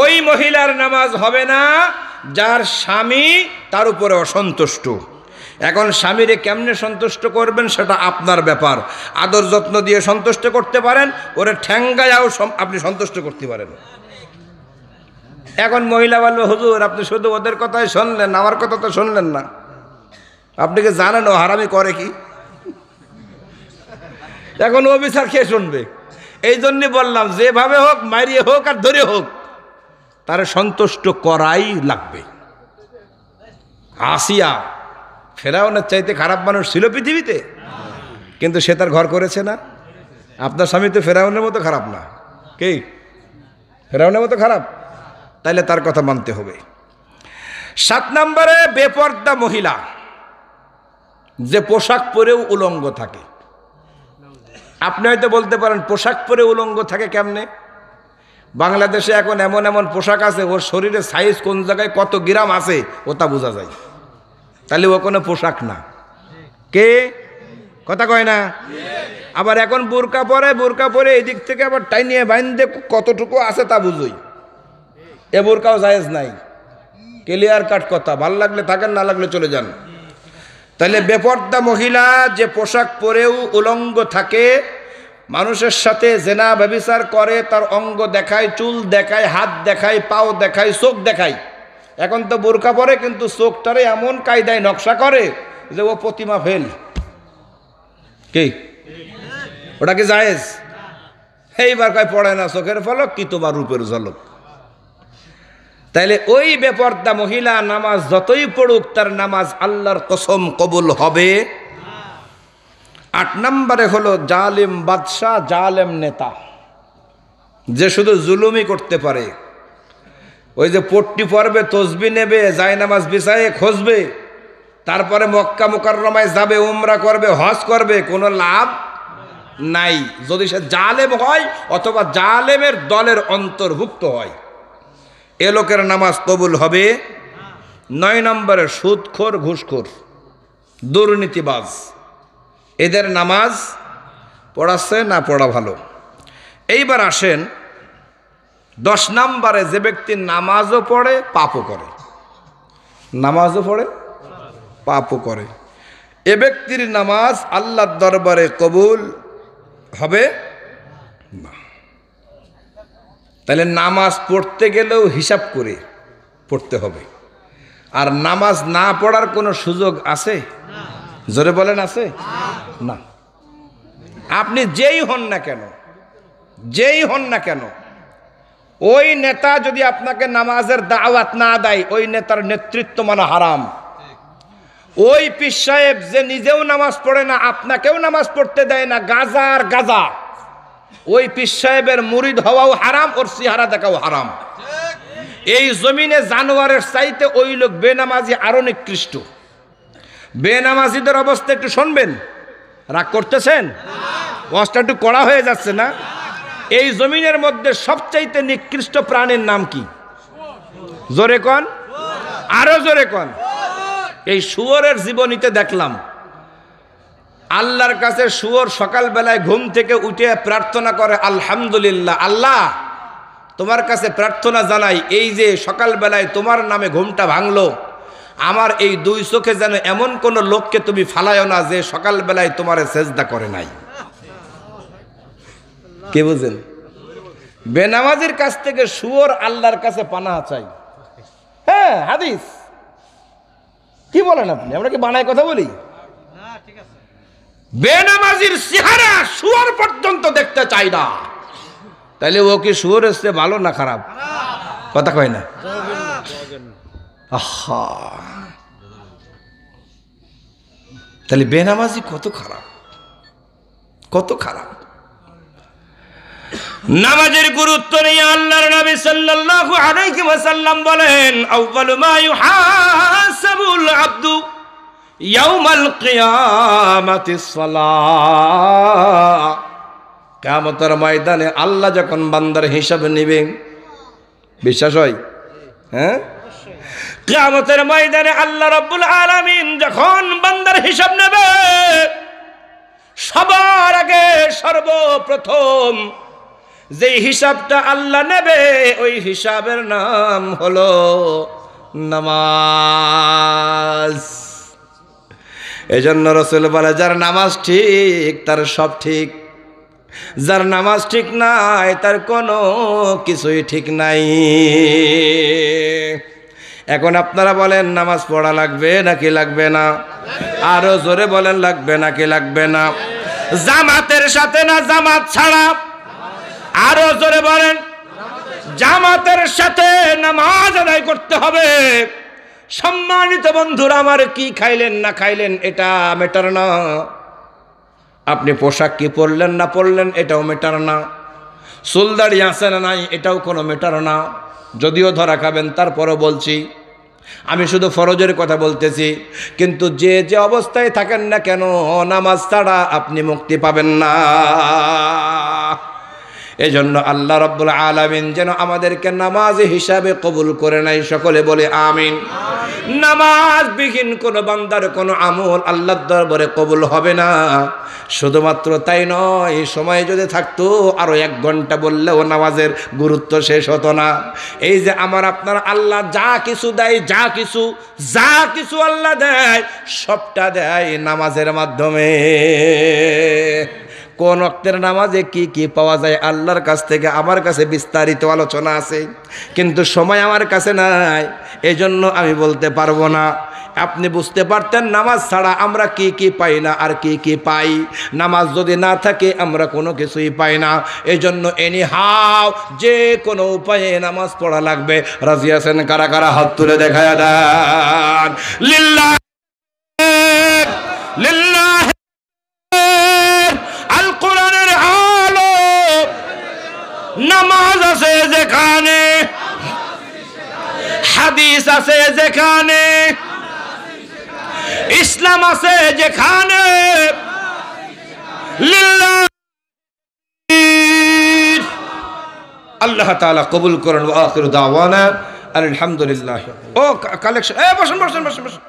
ওই মহিলার নামাজ হবে না যার স্বামী তার উপরে অসন্তুষ্ট। এখন স্বামীরে কেমনে সন্তুষ্ট করবেন সেটা আপনার ব্যাপার। আদর যত্ন দিয়ে সন্তুষ্ট করতে পারেন, ওরে ঠ্যাঙ্গায়াও আপনি সন্তুষ্ট করতে পারেন। এখন মহিলা বলবে, হুজুর আপনি শুধু ওদের কথাই শুনলেন, আমার কথা তো শুনলেন না। আপনি কি জানেন ও হারামি করে কি? এখন ও বিচার খেয়ে শুনবে। এই জন্যে বললাম, যেভাবে হোক, মারিয়ে হোক আর ধরে হোক, তার সন্তুষ্ট করাই লাগবে। আসিয়া ফেরাউনের চাইতে খারাপ মানুষ ছিল পৃথিবীতে, কিন্তু সে তার ঘর করেছে না। আপনার স্বামী তো ফেরাউনের মতো খারাপ না, কি ফেরাউনের মতো খারাপ? তাইলে তার কথা মানতে হবে। 7 নম্বরে বেপর্দা মহিলা, যে পোশাক পরেও উলঙ্গ থাকে। আপনি হয়তো বলতে পারেন পোশাক পরে উলঙ্গ থাকে কেমনে? বাংলাদেশে এখন এমন এমন পোশাক আছে, ওর শরীরে সাইজ কোন জায়গায় কত গ্রাম আছে ও তা বোঝা যায়, তাহলে ও কোনো পোশাক না। কে কথা কয় না? আবার এখন বোরকা পরে, বোরকা পরে এদিক থেকে আবার টাইনিয়ে বাইন্দে কতটুকু আছে তা বুঝই, এ বোরকাও জায়েজ নাই। ক্লিয়ার কাট কথা। ভাল লাগলে থাকেন, না লাগলে চলে যান। তাহলে বেপর্দা মহিলা যে পোশাক পরেও উলঙ্গ থাকে, মানুষের সাথে জেনা ব্যভিচার করে, তার অঙ্গ দেখায়, চুল দেখায়, হাত দেখায়, পাও দেখায়, চোখ দেখায়। এখন তো বোরকা পরে কিন্তু চোখটারে এমন কায়দায় নকশা করে যে ও প্রতিমা ফেল। কি ওটা কি জায়েজ? এইবার কয় পড়ে না চোখের ফলক, কি তোমার রূপের ঝলক। তাইলে ওই বেপর্দা মহিলা নামাজ যতই পড়ুক, তার নামাজ আল্লাহর কসম কবুল হবে। 8 নম্বরে হলো জালেম বাদশাহ, জালেম নেতা, যে শুধু জুলুমি করতে পারে। ওই যে পট্টি পরবে, তসবি নেবে, যায় নামাজ বিছায়ে খুঁজবে, তারপরে মক্কা মুকাররমায় যাবে, উমরা করবে, হজ করবে, কোনো লাভ নাই যদি সে জালেম হয় অথবা জালেমের দলের অন্তর্ভুক্ত হয়। এ লোকের নামাজ কবুল হবে। 9 নম্বরে সুদখোর, ঘুষখোর, দুর্নীতিবাজ, এদের নামাজ পড়াচ্ছে না পড়া ভালো। এইবার আসেন 10 নম্বরে, যে ব্যক্তি নামাজও পড়ে পাপও করে, নামাজও পড়ে পাপও করে, এ ব্যক্তির নামাজ আল্লাহর দরবারে কবুল হবে না। তাহলে নামাজ পড়তে গেলেও হিসাব করে পড়তে হবে। আর নামাজ না পড়ার কোনো সুযোগ আছে? জোরে বলেন, আছে না? আপনি যেই হন না কেন, যেই হন না কেন, ওই নেতা যদি আপনাকে নামাজের দাওয়াত না দেয়, ওই নেতার নেতৃত্ব মানা হারাম। ওই পীর সাহেব যে নিজেও নামাজ পড়ে না, আপনাকেও নামাজ পড়তে দেয় না, গাজার গাজা, ওই পীর সাহেবের মুরিদ হওয়াও হারাম, ওর চেহারা দেখাও হারাম। এই জমিনে জানোয়ারের চাইতে ওই লোক বেনামাজি আরো নিকৃষ্ট। বেনামাজিদের অবস্থা একটু শুনবেন, রাগ করতেছেন? ওয়াজটা একটু কড়া হয়ে যাচ্ছে না? এই জমিনের মধ্যে সবচাইতে নিকৃষ্ট প্রাণীর নাম কি? জোরে কন, আরো জোরে কন। এই শুয়োরের জীবনীতে দেখলাম আল্লাহর কাছে শুয়োর সকালবেলায় ঘুম থেকে উঠে প্রার্থনা করে, আলহামদুলিল্লাহ, আল্লাহ তোমার কাছে প্রার্থনা জানাই, এই যে সকালবেলায় তোমার নামে ঘুমটা ভাঙলো, আমার এই দুই চোখে যেন এমন কোন লোককে তুমি ফালায়ও না যে সকালবেলায় তোমারে সেজদা করে নাই। কে বুঝেন? বেনামাজির কাছ থেকে শুয়োর আল্লাহর কাছে পানাহ চাই। হ্যাঁ, হাদিস। কি বলেন আপনি? আমরা কি বানায় কথা বলি? বেনামাজির চেহারা শুয়োর পর্যন্ত দেখতে চাই না। তাইলে ও কি শুয়োরের চেয়ে ভালো না খারাপ? কথা কয় না। আহা, তাহলে বেনামাজি কত খারাপ, কত খারাপ। নামাজের গুরুত্ব নিয়ে আল্লাহর নবী সাল্লাল্লাহু আলাইহি ওয়াসাল্লাম বলেন, আউয়ালু মা ইউহাসাবুল আবদু ইয়াউমাল কিয়ামাতিস সালাহ। কিয়ামতের ময়দানে আল্লাহ যখন বান্দার হিসাব নেবেন, বিশ্বাস হয়? হ্যাঁ, কিয়ামতের ময়দানে আল্লাহ রাব্বুল আলামিন যখন বান্দার হিসাব নেবে, সবার আগে সর্বপ্রথম যে হিসাবটা আল্লাহ নেবে ওই হিসাবের নাম হলো নামাজ। এজন্য রাসূল বলে, যার নামাজ ঠিক তার সব ঠিক, যার নামাজ ঠিক নাই তার কোনো কিছুই ঠিক নাই। এখন আপনারা বলেন নামাজ পড়া লাগবে নাকি লাগবে না? আরো জোরে বলেন, লাগবে নাকি লাগবে না? জামাতের সাথে না জামাত ছাড়া? আরো জোরে বলেন, জামাতের সাথে নামাজ আদায় করতে হবে। সম্মানিত বন্ধুরা আমার, কি খাইলেন না খাইলেন এটা ম্যাটার না, আপনি পোশাক কি পরলেন না পরলেন এটাও ম্যাটার না, চুলদাড়ি আছে না নাই এটাও কোনো ম্যাটার না। যদিও ধরা খাবেন, তারপরও বলছি, আমি শুধু ফরজের কথা বলতেছি। কিন্তু যে যে অবস্থায় থাকেন না কেন, নামাজ ছাড়া আপনি মুক্তি পাবেন না। এজন্য আল্লাহ রাব্বুল আলামিন যেন আমাদেরকে নামাজ হিসাবে কবুল করে নাই, সকলে বলে আমিন। নামাজ বিহীন কোন বান্দার কোন আমল আল্লাহর দরবারে কবুল হবে না। শুধুমাত্র তাই নয়, সময় যদি থাকতো আরো 1 ঘন্টা বললেও নামাজের গুরুত্ব শেষ হতো না। এই যে আমার আপনার আল্লাহ যা কিছু দেয়, যা কিছু আল্লাহ দেয়, সবটা দেয় নামাজের মাধ্যমে। কোন ওয়াক্তের নামাজে কি কি পাওয়া যায় আল্লাহর কাছ থেকে আমার কাছে বিস্তারিত আলোচনা আছে, কিন্তু সময় আমার কাছে নাই, এজন্য আমি বলতে পারবো না। আপনি বুঝতে পারতেন নামাজ ছাড়া আমরা কি কি পাই না আর কি কি পাই। নামাজ যদি না থাকে আমরা কোনো কিছুই পাই না। এজন্য এনি হাও যে কোনো উপায়ে নামাজ পড়া লাগবে। রাজি আছেন? কারা কারা হাত তুলে দেখায়া দেন। লিল্লাহ লিল্লাহ। আল কোরআনের আলো, নামাজ আছে যেখানে, হাদিস আছে যেখানে, ইসলাম আছে যেখানে, লিল্লাহ। আল্লাহ তাআলা কবুল করুন। ওয়া আখিরু দাওয়ানা আলহামদুলিল্লাহ। ও কালেকশন, বসেন বসেন বসেন বসেন।